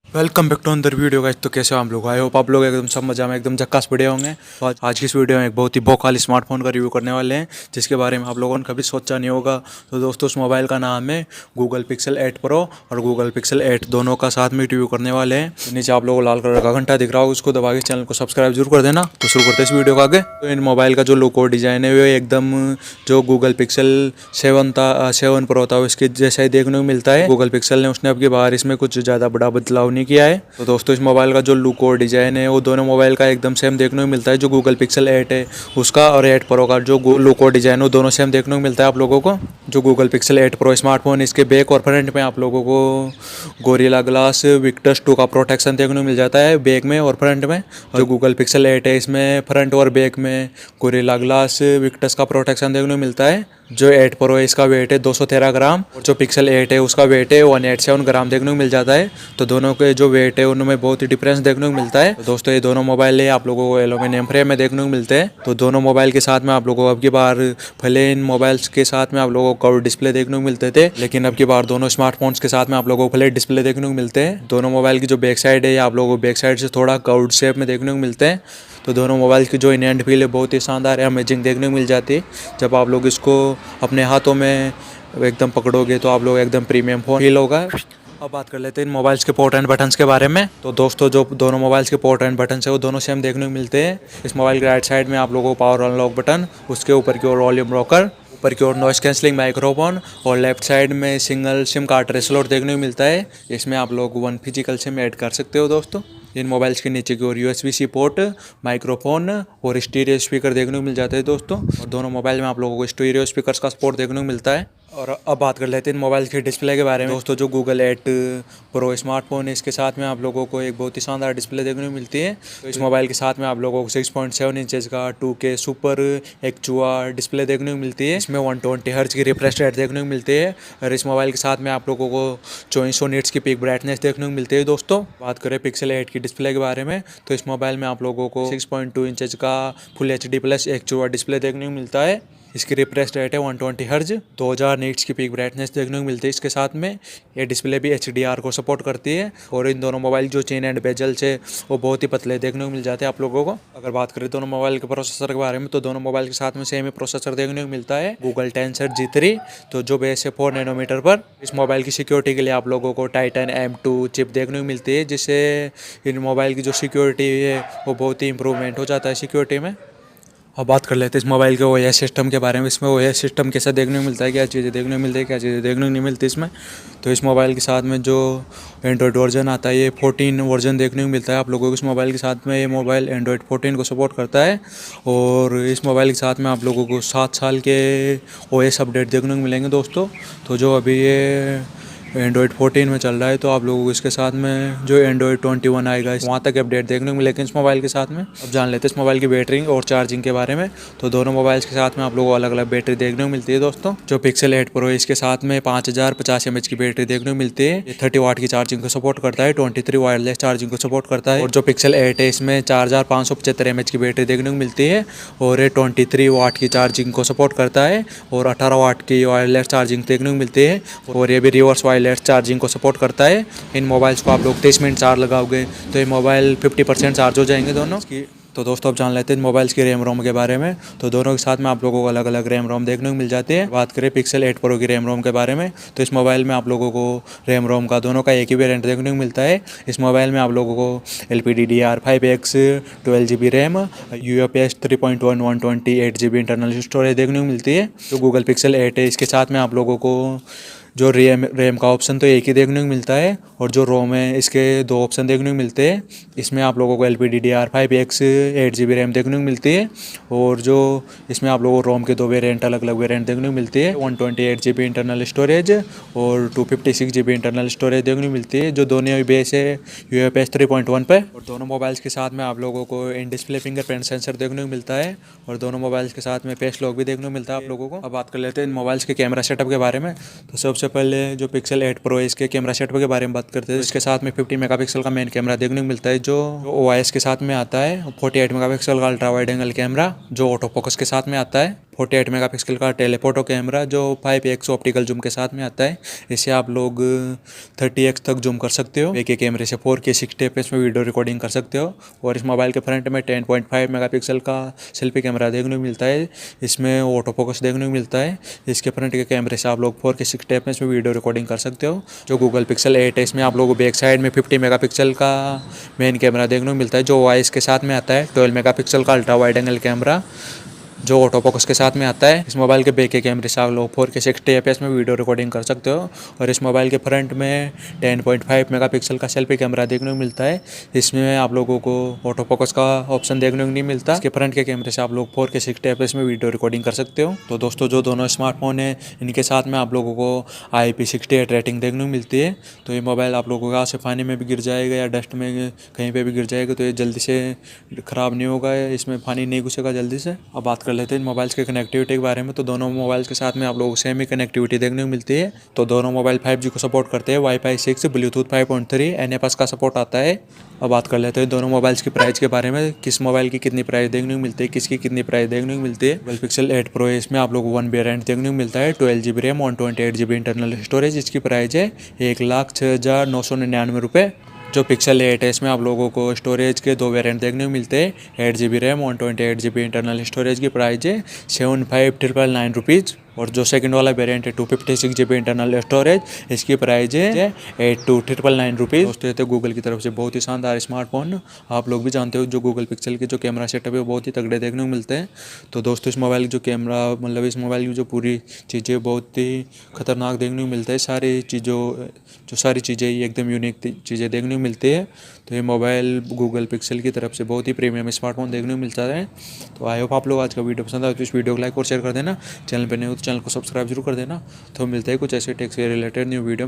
Welcome back to अंदर video guys. तो कैसे हो आप लोग? आए हो आप लोग एकदम सब मजा में एकदम झक्कास बढ़िया होंगे। तो आज की इस वीडियो में एक बहुत ही भौकाली स्मार्टफोन का रिव्यू करने वाले हैं जिसके बारे में आप लोगों ने कभी सोचा नहीं होगा। तो दोस्तों उस मोबाइल का नाम है गूगल पिक्सल 8 प्रो और गूगल पिक्सल 8 दोनों का साथ में रिव्यू करने वाले हैं। तो नीचे आप लोगों को लाल कलर का घंटा दिख रहा होगा, उसको दबा के चैनल को सब्सक्राइब जरूर कर देना। तो शुरू करते हैं इस वीडियो को आगे। तो इन मोबाइल का जो लुक और डिजाइन है वो एकदम जो गूगल पिक्सल 7 प्रो था उसके जैसा ही देखने को मिलता है। गूगल पिक्सल ने उसने अब की बार इसमें कुछ ज़्यादा बड़ा बदलाव नहीं किया है। तो दोस्तों इस मोबाइल का जो लुक और डिजाइन है वो दोनों मोबाइल का एकदम सेम देखने को मिलता है। जो गूगल पिक्सल 8 है उसका और 8 प्रो का जो लुक और डिजाइन है वो दोनों सेम देखने को मिलता है आप लोगों को। जो गूगल पिक्सल 8 प्रो स्मार्टफोन इसके बैक और फ्रंट में आप लोगों को गोरिल्ला ग्लास विक्टस 2 का प्रोटेक्शन देखने को मिल जाता है बैक में और फ्रंट में। और जो गूगल पिक्सल 8 है इसमें फ्रंट और बैक में गोरिल्ला ग्लास विक्टस का प्रोटेक्शन देखने को मिलता है। जो 8 प्रो है इसका वेट है 213 ग्राम और जो पिक्सल 8 है उसका वेट है 187 ग्राम देखने को मिल जाता है। तो दोनों के जो वेट है उनमें बहुत ही डिफरेंस देखने को मिलता है। तो दोस्तों ये दोनों मोबाइल है आप लोगों को एल्यूमिनियम फ्रेम में देखने को मिलते हैं। तो दोनों मोबाइल के साथ में आप लोगों को अब की बार भले इन मोबाइल्स के साथ में आप लोगों को कर्व डिस्प्ले देखने को मिलते थे, लेकिन अब की बार दोनों स्मार्टफोन्स के साथ में आप लोगों को फ्लैट डिस्प्ले देखने को मिलते हैं। दोनों मोबाइल की जो बैक साइड है आप लोगों को बैक साइड से थोड़ा कर्व्ड शेप में देखने को मिलते हैं। तो दोनों मोबाइल की जो इन हैंड फील है बहुत ही शानदार है, अमेजिंग देखने को मिल जाती है। जब आप लोग इसको अपने हाथों में एकदम पकड़ोगे तो आप लोग एकदम प्रीमियम फोन फील होगा। अब बात कर लेते हैं इन मोबाइल्स के पोर्ट एंड बटन्स के बारे में। तो दोस्तों जो दोनों मोबाइल्स के पोर्ट एंड बटन्स है वो दोनों सेम देखने को मिलते हैं। इस मोबाइल के राइट साइड में आप लोगों को पावर अनलॉक बटन, उसके ऊपर की ओर वॉल्यूम रॉकर, ऊपर की ओर नॉइस कैंसलिंग माइक्रोफोन और लेफ्ट साइड में सिंगल सिम कार्ड स्लॉट देखने को मिलता है। इसमें आप लोग 1 फिजिकल सिम ऐड कर सकते हो दोस्तों। इन मोबाइल्स के नीचे की ओर USB-C पोर्ट, माइक्रोफोन और स्टीरियो स्पीकर देखने को मिल जाते हैं दोस्तों। और दोनों मोबाइल में आप लोगों को स्टीरियो स्पीकर्स का सपोर्ट देखने को मिलता है। और अब बात कर लेते हैं इन मोबाइल के डिस्प्ले के बारे में। दोस्तों जो गूगल 8 प्रो स्मार्टफोन है इसके साथ में आप लोगों को एक बहुत ही शानदार डिस्प्ले देखने को मिलती है। तो इस मोबाइल के साथ में आप लोगों को 6.7 इंचेस का 2K सुपर एक्चुआ डिस्प्ले देखने को मिलती है। इसमें 120 हर्ट्ज की रिफ्रेश रेट देखने को मिलती है। और इस मोबाइल के साथ में आप लोगों को 2400 निट्स की पीक ब्राइटनेस देखने को मिलती है दोस्तों। बात करें पिक्सल 8 की डिस्प्ले के बारे में तो इस मोबाइल में आप लोगों को 6.2 इंचेस का फुल HD प्लस एक्चुआ डिस्प्ले देखने को मिलता है। इसकी रिफ्रेश रेट है 120 हर्ज, 2000 नीट्स की पीक ब्राइटनेस देखने को मिलती है। इसके साथ में ये डिस्प्ले भी HDR को सपोर्ट करती है। और इन दोनों मोबाइल जो चेन एंड बेजल्स है वो बहुत ही पतले देखने को मिल जाते हैं आप लोगों को। अगर बात करें दोनों मोबाइल के प्रोसेसर के बारे में तो दोनों मोबाइल के साथ में सेम ही प्रोसेसर देखने को मिलता है, गूगल टेंसर G3। तो जो बेस है 4 नैनोमीटर पर। इस मोबाइल की सिक्योरिटी के लिए आप लोगों को टाइटन M2 चिप देखने को मिलती है, जिससे इन मोबाइल की जो सिक्योरिटी है वो बहुत ही इंप्रूवमेंट हो जाता है सिक्योरिटी में। अब बात कर लेते हैं इस मोबाइल के OS सिस्टम के बारे में। इसमें OS सिस्टम कैसा देखने को मिलता है, क्या चीज़ें देखने को मिलती है, क्या चीज़ें देखने को नहीं मिलती इसमें। तो इस मोबाइल के साथ में जो एंड्रॉयड वर्जन आता है ये 14 वर्जन देखने को मिलता है आप लोगों को। इस मोबाइल के साथ में ये मोबाइल एंड्रॉयड 14 को सपोर्ट करता है। और इस मोबाइल के साथ में आप लोगों को 7 साल के OS अपडेट देखने को मिलेंगे दोस्तों। तो जो अभी ये एंड्रॉयड 14 में चल रहा है तो आप लोगों को इसके साथ में जो एंड्रॉयड 21 आएगा वहाँ तक अपडेट देखने को मिलेगा इस मोबाइल के साथ में। अब जान लेते हैं इस मोबाइल की बैटरी और चार्जिंग के बारे में। तो दोनों मोबाइल्स के साथ में आप लोगों को अलग अलग बैटरी देखने को मिलती है दोस्तों। जो पिक्सल 8 प्रो है इसके साथ में 5050 mAh की बैटरी देखने को मिलती है। ये 30 वाट की चार्जिंग को सपोर्ट करता है, 23 वायरलेस चार्जिंग को सपोर्ट करता है। और जो पिक्सल 8 है इसमें 4575 mAh की बैटरी देखने को मिलती है और ये 23 वाट की चार्जिंग को सपोर्ट करता है और 18 वाट की वायरलेस चार्जिंग देखने को मिलती है। और ये भी रिवर्स वायरलेस चार्जिंग को सपोर्ट करता है। इन मोबाइल्स को आप लोग 30 मिनट चार्ज लगाओगे तो ये मोबाइल 50% चार्ज हो जाएंगे दोनों की। तो दोस्तों अब जान लेते हैं मोबाइल्स की रैम रोम के बारे में। तो दोनों के साथ में आप लोगों को अलग अलग रैम रोम देखने को मिल जाती है। बात करें पिक्सल 8 प्रो की रैम रोम के बारे में तो इस मोबाइल में आप लोगों को रैम रोम का दोनों का एक ही वेरिएंट देखने को मिलता है। इस मोबाइल में आप लोगों को LPDDR5X 12GB RAM, UFS 3.1 128 GB internal storage देखने को मिलती है। जो गूगल पिक्सल 8 है इसके साथ में आप लोगों को जो रैम का ऑप्शन तो एक ही देखने को मिलता है और जो रोम है इसके 2 ऑप्शन देखने को मिलते हैं। इसमें आप लोगों को LPDDR5X 8GB रैम देखने को मिलती है और जो इसमें आप लोगों को रोम के 2 वेरिएंट अलग अलग वेरिएंट देखने को मिलती है, 128GB इंटरनल स्टोरेज और 256GB इंटरनल स्टोरेज देखने को मिलती है। जो दोनों बेस है UFS 3.1 पे। और दोनों मोबाइल्स के साथ में आप लोगों को इन डिस्प्ले फिंगरप्रिंट सेंसर देखने को मिलता है और दोनों मोबाइल्स के साथ में फेस लॉक भी देखने को मिलता है आप लोगों को। अब बात कर लेते हैं इन मोबाइल्स के कैमरा सेटअप के बारे में। तो सबसे सबसे पहले जो पिक्सल 8 प्रो है इसके कैमरा सेटअप के बारे में बात करते हैं। इसके साथ में 50 मेगापिक्सल का मेन कैमरा देखने को मिलता है जो OIS के साथ में आता है। 48 मेगापिक्सल का अल्ट्रा वाइड एंगल कैमरा जो ऑटो फोकस के साथ में आता है। 48 मेगापिक्सल का टेलीफोटो कैमरा जो 5x ऑप्टिकल जूम के साथ में आता है। इसे आप लोग 30x तक जूम कर सकते हो। एक कैमरे से 4K 60 fps में वीडियो रिकॉर्डिंग कर सकते हो। और इस मोबाइल के फ्रंट में 10.5 मेगापिक्सल का सेल्फी कैमरा देखने को मिलता है। इसमें ऑटो फोकस देखने को मिलता है। इसके फ्रंट के कैमरे से आप लोग 4K 60 fps में वीडियो रिकॉर्डिंग कर सकते हो। जो गूगल पिक्सल 8 है इसमें आप लोगों को बैक साइड में 50 मेगापिक्सल का मेन कैमरा देखने को मिलता है जो OIS के साथ में आता है। 12 मेगापिक्सल का अल्ट्रा वाइड एंगल कैमरा जो ऑटो फोकस के साथ में आता है। इस मोबाइल के बैक के कैमरे से आप लोग 4K 60 fps में वीडियो रिकॉर्डिंग कर सकते हो। और इस मोबाइल के फ्रंट में 10.5 मेगापिक्सल का सेल्फी कैमरा देखने को मिलता है। इसमें आप लोगों को ऑटो फोकस का ऑप्शन देखने को नहीं मिलता। इसके फ्रंट के कैमरे से आप लोग 4K 60 fps में वीडियो रिकॉर्डिंग कर सकते हो। तो दोस्तों जो दोनों स्मार्टफोन है इनके साथ में आप लोगों को IP68 रेटिंग देखने को मिलती है। तो ये मोबाइल आप लोगों का से पानी में भी गिर जाएगा या डस्ट में कहीं पर भी गिर जाएगा तो ये जल्दी से ख़राब नहीं होगा। इसमें पानी नहीं घुसेगा जल्दी से। अब बात कर लेते हैं मोबाइल्स के कनेक्टिविटी के बारे में। तो दोनों मोबाइल्स के साथ में आप लोगों को सेम ही कनेक्टिविटी देखने को मिलती है। तो दोनों मोबाइल 5G को सपोर्ट करते हैं। Wi-Fi 6 ब्लूटूथ 5.3 NFS का सपोर्ट आता है। अब बात कर लेते हैं दोनों मोबाइल्स की प्राइस के बारे में। किस मोबाइल की कितनी प्राइस देखने को मिलती है, किसकी कितनी प्राइस देखने को मिलती है। गूगल पिक्सल 8 प्रो है इसमें आप लोगों को 1 वेरिएंट देखने को मिलता है। 12GB RAM 128GB internal storage. इसकी प्राइस है 1,06,999 रुपये। जो पिक्सल 8 है इसमें आप लोगों को स्टोरेज के 2 वेरिएंट देखने को मिलते हैं। 8GB RAM 128GB internal storage की प्राइस है 75,999 रुपीज़। और जो सेकंड वाला वेरिएंट है 256GB इंटरनल स्टोरेज इसकी प्राइस है 82,999 रुपीज़। दोस्तों ये तो गूगल की तरफ से बहुत ही शानदार स्मार्टफोन। आप लोग भी जानते हो जो गूगल पिक्सल के जो कैमरा सेटअप है वो बहुत ही तगड़े देखने को मिलते हैं। तो दोस्तों इस मोबाइल की जो कैमरा मतलब इस मोबाइल की जो पूरी चीज़ें बहुत ही खतरनाक देखने को मिलता है। सारी चीज़ें एकदम यूनिक चीज़ें देखने को मिलती है। तो ये मोबाइल गूगल पिक्सल की तरफ से बहुत ही प्रीमियम स्मार्टफोन देखने को मिलता है। तो आई होप आप लोग आज का वीडियो पसंद आए तो इस वीडियो को लाइक और शेयर कर देना। चैनल पर नहीं हो तो चैनल को सब्सक्राइब जरूर कर देना। तो मिलते हैं कुछ ऐसे टेक से रिलेटेड न्यू वीडियो।